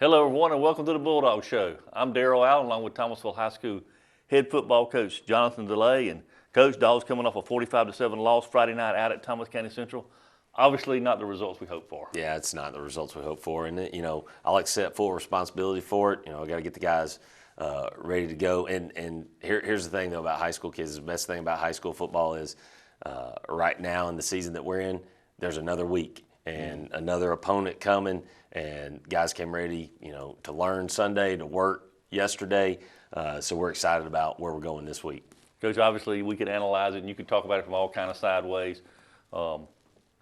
Hello, everyone, and welcome to the Bulldog Show. I'm Darrell Allen, along with Thomasville High School head football coach Jonathan DeLay. And Coach, Dogs coming off a 45-7 loss Friday night out at Thomas County Central. Obviously, not the results we hoped for. Yeah, it's not the results we hope for, and I'll accept full responsibility for it. I got to get the guys ready to go. And here's the thing though about high school kids: the best thing about high school football is right now in the season that we're in, there's another week and another opponent coming, and guys came ready, to learn Sunday, to work yesterday. So we're excited about where we're going this week. Coach, obviously we could analyze it and you could talk about it from all kind of sideways.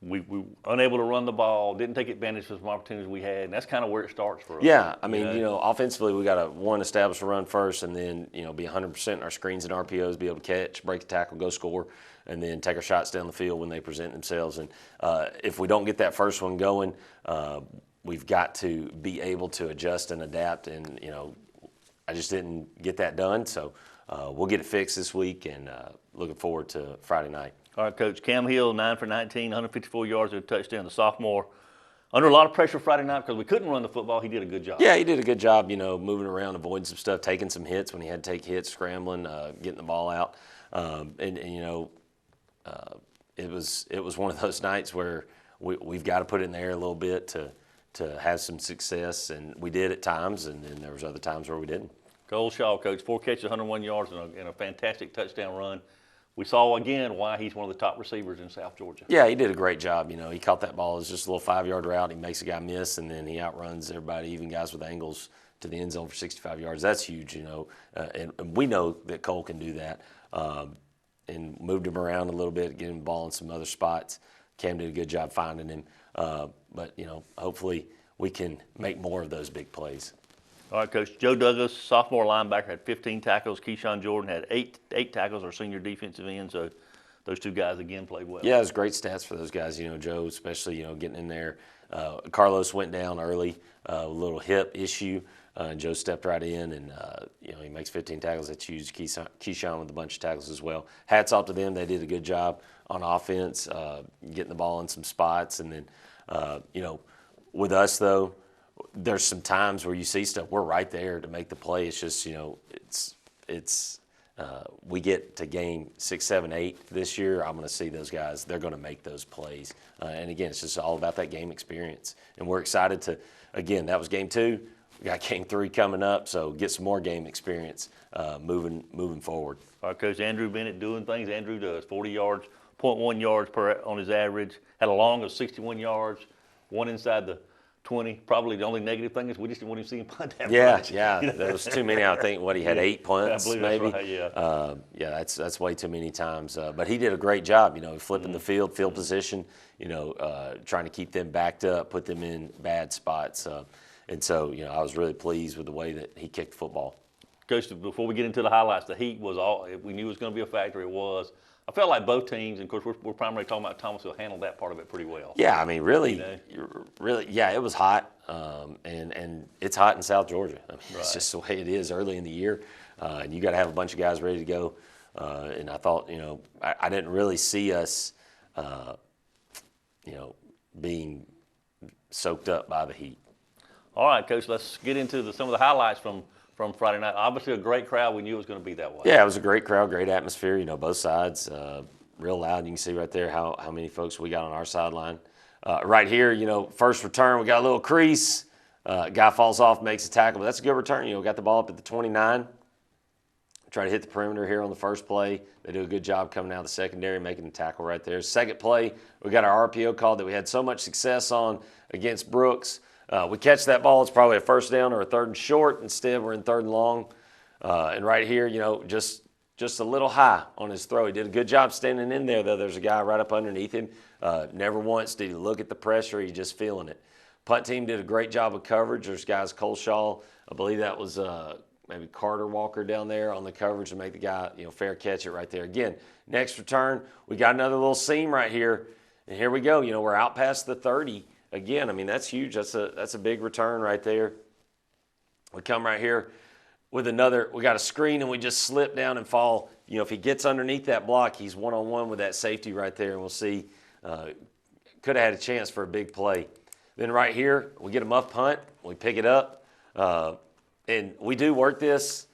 We unable to run the ball, didn't take advantage of some opportunities we had, and that's kind of where it starts for us. Yeah, I mean, offensively we got to establish a run first, and then be 100% in our screens and RPOs, be able to catch, break the tackle, go score, and then take our shots down the field when they present themselves. And if we don't get that first one going, we've got to be able to adjust and adapt. And I just didn't get that done, so we'll get it fixed this week, and looking forward to Friday night. All right, Coach. Cam Hill, 9 for 19, 154 yards and a touchdown. The sophomore, under a lot of pressure Friday night because we couldn't run the football. He did a good job. Yeah, he did a good job, moving around, avoiding some stuff, taking some hits when he had to take hits, scrambling, getting the ball out. It was one of those nights where we've got to put it in the air a little bit to have some success, and we did at times, and then there was other times where we didn't. Cole Shaw, Coach, 4 catches, 101 yards, and a fantastic touchdown run. We saw again why he's one of the top receivers in South Georgia. Yeah, he did a great job. He caught that ball. It was just a little 5-yard route. He makes a guy miss, and then he outruns everybody, even guys with angles, to the end zone for 65 yards. That's huge, and we know that Cole can do that. And moved him around a little bit, getting the ball in some other spots. Cam did a good job finding him. But hopefully we can make more of those big plays. All right, Coach. Joe Douglas, sophomore linebacker, had 15 tackles. Keyshawn Jordan had eight tackles, our senior defensive end. So those two guys, again, played well. Yeah, it was great stats for those guys. Joe especially, getting in there. Carlos went down early, a little hip issue. And Joe stepped right in, and he makes 15 tackles. That's huge. Keyshawn with a bunch of tackles as well. Hats off to them. They did a good job on offense, getting the ball in some spots. And then, with us, though, there's some times where you see stuff. We're right there to make the play. It's just, we get to game 6, 7, 8 this year. I'm going to see those guys. They're going to make those plays. And, again, it's just all about that game experience. And we're excited to, again, that was game 2. We got game 3 coming up, so get some more game experience moving forward. All right, Coach. Andrew Bennett doing things Andrew does. 40 yards, 0.1 yards per on his average. Had a long of 61 yards, one inside the 20. Probably the only negative thing is we just didn't want him to see him punt that much. Yeah. There was too many. I think he had 8 punts, I believe maybe. That's right, yeah. That's way too many times. But he did a great job. Flipping the field position. Trying to keep them backed up, put them in bad spots. And so, I was really pleased with the way that he kicked the football. Coach, before we get into the highlights, the heat was all we knew it was going to be a factor. It was. I felt like both teams, and of course we're primarily talking about Thomasville, handled that part of it pretty well. Yeah, I mean, really, it was hot, and it's hot in South Georgia. I mean, Right. It's just the way it is early in the year, and you got to have a bunch of guys ready to go. And I thought, I didn't really see us, being soaked up by the heat. All right, Coach, let's get into some of the highlights from Friday night. Obviously, a great crowd. We knew it was going to be that way. Yeah, it was a great crowd, great atmosphere. Both sides, real loud. You can see right there how many folks we got on our sideline. Right here, first return, we got a little crease. Guy falls off, makes a tackle, but that's a good return. Got the ball up at the 29. Try to hit the perimeter here on the first play. They do a good job coming out of the secondary, making the tackle right there. Second play, we got our RPO call that we had so much success on against Brooks. We catch that ball, it's probably a first down or a 3rd and short. Instead, we're in 3rd and long. And right here, just a little high on his throw. He did a good job standing in there, though. There's a guy right up underneath him. Never once did he look at the pressure. He's just feeling it. Punt team did a great job of coverage. There's guys, Cole Shaw, I believe that was maybe Carter Walker down there on the coverage to make the guy, fair catch it right there. Again, next return, we got another little seam right here. And here we go. We're out past the 30. Again, I mean, that's huge. That's a big return right there. We come right here with another. We got a screen, and we just slip down and fall. If he gets underneath that block, he's one-on-one with that safety right there, and we'll see. Could have had a chance for a big play. Then right here, we get a muff punt. We pick it up. And we do work this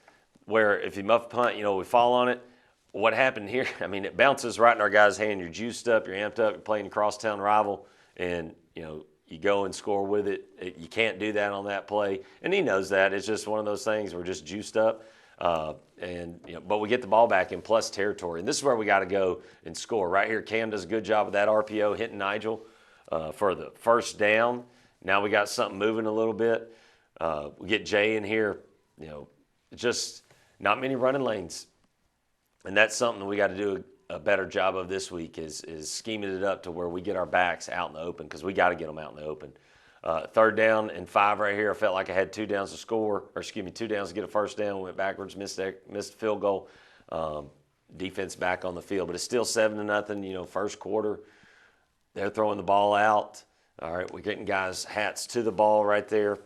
where if you muff punt, we fall on it. What happened here, it bounces right in our guy's hand. You're juiced up, you're amped up, you're playing a crosstown rival, and, you go and score with it. You can't do that on that play. And he knows that. It's just one of those things. We're just juiced up. But we get the ball back in plus territory. And this is where we got to go and score. Right here, Cam does a good job of that RPO, hitting Nigel for the first down. Now we got something moving a little bit. We get Jay in here. Just not many running lanes. And that's something we got to do a better job of this week is scheming it up to where we get our backs out in the open, because we got to get them out in the open. 3rd down and 5 right here. I felt like I had 2 downs to score, 2 downs to get a first down. Went backwards, missed a field goal. Defense back on the field, but it's still 7-0. First quarter, they're throwing the ball out. All right, we're getting guys' hats to the ball right there.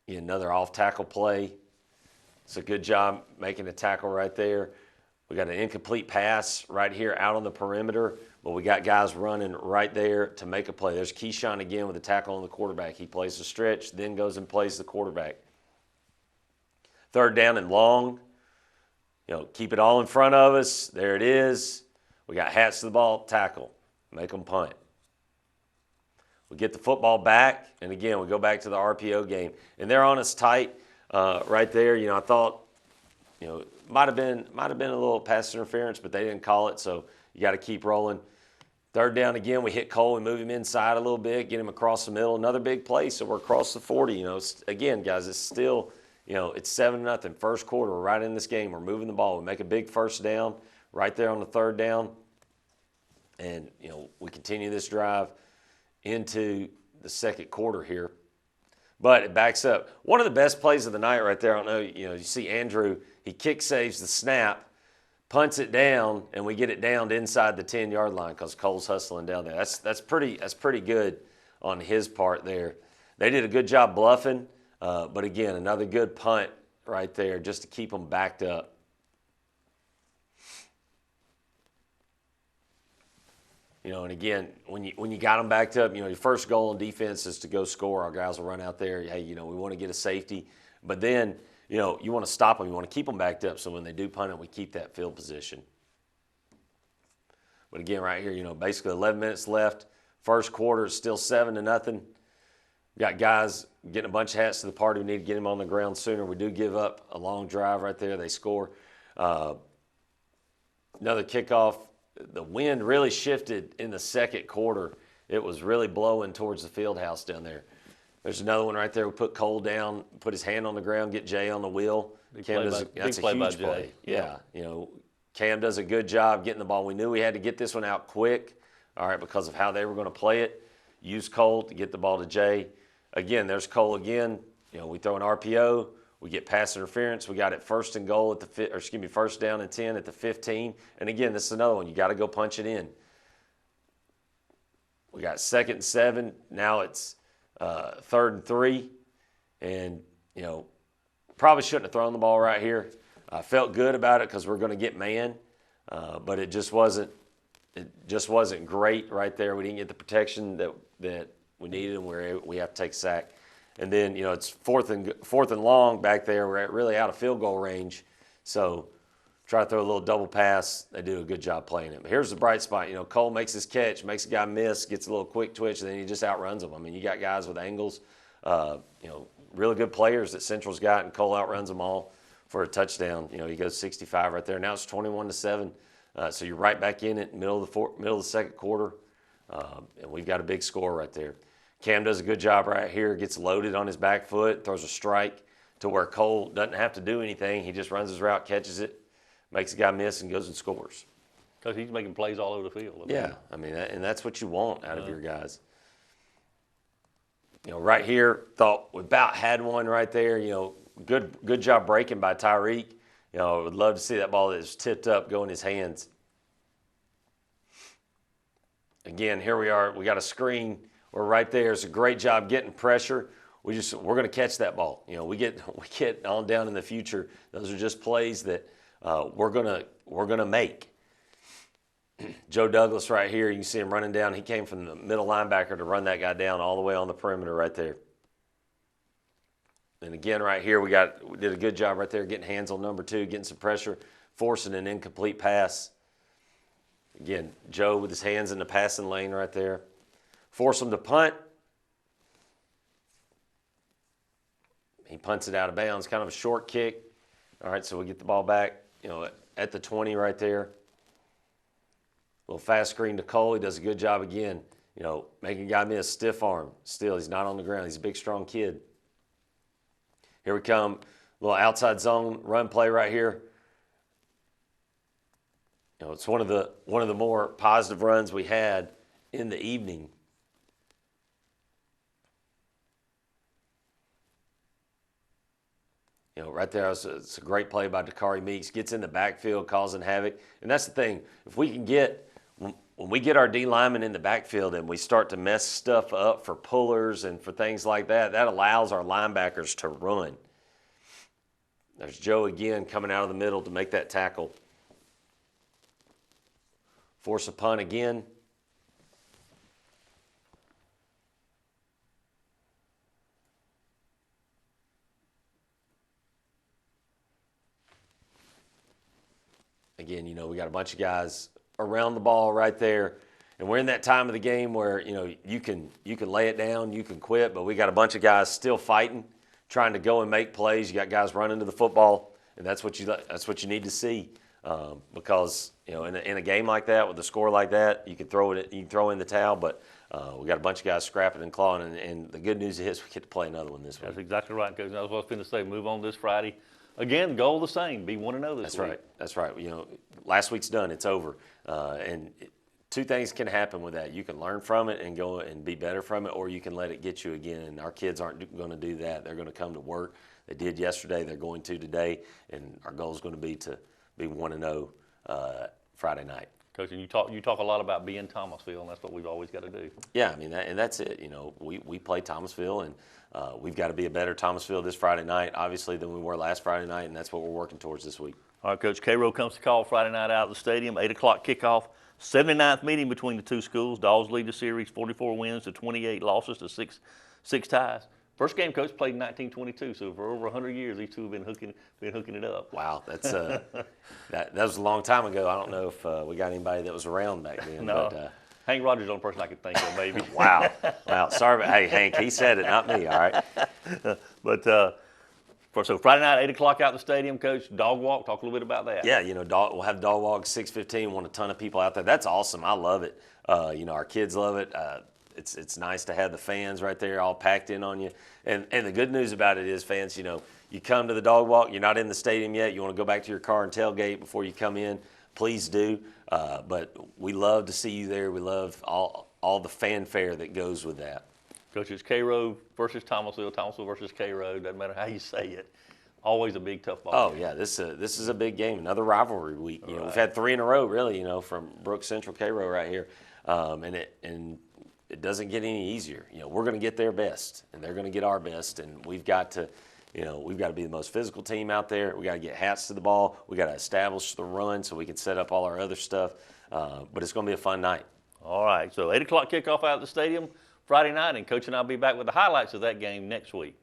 Another off-tackle play. It's a good job making a tackle right there. We got an incomplete pass right here out on the perimeter, but we got guys running right there to make a play. There's Keyshawn again with a tackle on the quarterback. He plays the stretch, then goes and plays the quarterback. 3rd down and long. Keep it all in front of us. There it is. We got hats to the ball, tackle. Make them punt. We get the football back, and again, we go back to the RPO game. And they're on us tight right there. I thought, might have been a little pass interference, but they didn't call it, so you got to keep rolling. 3rd down again, we hit Cole and move him inside a little bit, get him across the middle. Another big play, so we're across the 40. Again, guys, it's still, it's 7-0. First quarter, we're right in this game. We're moving the ball. We make a big first down right there on the 3rd down. And, we continue this drive into the 2nd quarter here. But it backs up. One of the best plays of the night right there, I don't know, you see Andrew, he kick saves the snap, punts it down, and we get it down to inside the 10-yard line because Cole's hustling down there. That's pretty good on his part there. They did a good job bluffing, but again, another good punt right there just to keep them backed up. And again, when you got them backed up, your first goal on defense is to go score. Our guys will run out there. Hey, we want to get a safety. But then, you want to stop them. You want to keep them backed up so when they do punt it, we keep that field position. But again, right here, basically 11 minutes left. First quarter is still 7-0. We got guys getting a bunch of hats to the party. We need to get them on the ground sooner. We do give up a long drive right there. They score. Another kickoff. The wind really shifted in the 2nd quarter. It was really blowing towards the field house down there. There's another one right there. We put Cole down, put his hand on the ground, get Jay on the wheel. That's a huge play. Yeah. Cam does a good job getting the ball. We knew we had to get this one out quick, all right, because of how they were going to play it. Use Cole to get the ball to Jay. Again, there's Cole again. We throw an RPO. We get pass interference. We got it 1st and goal at the 1st down and 10 at the 15. And again, this is another one. You got to go punch it in. We got 2nd and 7. Now it's 3rd and 3. And, probably shouldn't have thrown the ball right here. I felt good about it because we're going to get man. But it just wasn't great right there. We didn't get the protection that we needed, and we have to take a sack. And then, it's 4th and long back there. We're really out of field goal range. So try to throw a little double pass. They do a good job playing it. But here's the bright spot. Cole makes his catch, makes a guy miss, gets a little quick twitch, and then he just outruns them. You got guys with angles, really good players that Central's got, and Cole outruns them all for a touchdown. He goes 65 right there. Now it's 21-7. So you're right back in it, middle of the 2nd quarter. And we've got a big score right there. Cam does a good job right here, gets loaded on his back foot, throws a strike to where Cole doesn't have to do anything. He just runs his route, catches it, makes a guy miss, and goes and scores. Because he's making plays all over the field. Yeah, and that's what you want out of your guys. Right here, thought we about had one right there. Good job breaking by Tyreek. I would love to see that ball that was tipped up go in his hands. Again, here we are. We got a screen. We're right there. It's a great job getting pressure. We're going to catch that ball. We get on down in the future. Those are just plays that we're gonna make. Joe Douglas right here. You can see him running down. He came from the middle linebacker to run that guy down all the way on the perimeter right there. And again, right here, we did a good job right there getting hands on number 2, getting some pressure, forcing an incomplete pass. Again, Joe with his hands in the passing lane right there. Force him to punt. He punts it out of bounds, kind of a short kick. All right, so we get the ball back, at the 20 right there. Little fast screen to Cole. He does a good job again, making a guy miss, stiff arm. Still, he's not on the ground. He's a big, strong kid. Here we come, little outside zone run play right here. It's one of the more positive runs we had in the evening. Right there, it's a great play by Dakari Meeks. Gets in the backfield, causing havoc. And that's the thing. If we can when we get our D linemen in the backfield and we start to mess stuff up for pullers and for things like that, that allows our linebackers to run. There's Joe again coming out of the middle to make that tackle. Force a punt again. Again, we got a bunch of guys around the ball right there. And we're in that time of the game where, you can lay it down, you can quit, but we got a bunch of guys still fighting, trying to go and make plays. You got guys running to the football, and that's what you need to see. Because, in a game like that, with a score like that, you can throw in the towel, but we got a bunch of guys scrapping and clawing, and the good news is we get to play another one this week. That's exactly right, Coach. I was going to say, move on this Friday. Again, goal the same, be 1-0 this week. That's right. Last week's done, it's over. And two things can happen with that. You can learn from it and go and be better from it, or you can let it get you again. And our kids aren't going to do that. They're going to come to work. They did yesterday. They're going to today. And our goal is going to be 1-0 Friday night. Coach, and you talk a lot about being Thomasville, and that's what we've always got to do. Yeah, and that's it. We play Thomasville, and we've got to be a better Thomasville this Friday night, obviously, than we were last Friday night, and that's what we're working towards this week. All right, Coach, Cairo comes to call Friday night out at the stadium, 8 o'clock kickoff, 79th meeting between the two schools. Dogs lead the series, 44 wins to 28 losses to six ties. First game, Coach, played in 1922, so for over 100 years, these two have been hooking it up. Wow, that's that was a long time ago. I don't know if we got anybody that was around back then. No. But, Hank Rogers is the only person I could think of, maybe. Wow. Sorry, but hey, Hank, he said it, not me. All right. But so Friday night, 8 o'clock out the stadium, Coach. Dog walk. Talk a little bit about that. Yeah, we'll have dog walk 6:15. Want a ton of people out there. That's awesome. I love it. Our kids love it. It's nice to have the fans right there all packed in on you. And the good news about it is, fans, you come to the dog walk, you're not in the stadium yet, you want to go back to your car and tailgate before you come in, please do. But we love to see you there. We love all the fanfare that goes with that. Coach, it's Cairo versus Thomasville, Thomasville versus Cairo. Doesn't matter how you say it. Always a big, tough ball. Oh, yeah, this is a big game, another rivalry week. Right. We've had 3 in a row, really, from Brooks Central, Cairo right here. And it doesn't get any easier. We're going to get their best, and they're going to get our best, and we've got to be the most physical team out there. We got to get hats to the ball. We got to establish the run so we can set up all our other stuff. But it's going to be a fun night. All right, so 8 o'clock kickoff out at the stadium Friday night, and Coach and I'll be back with the highlights of that game next week.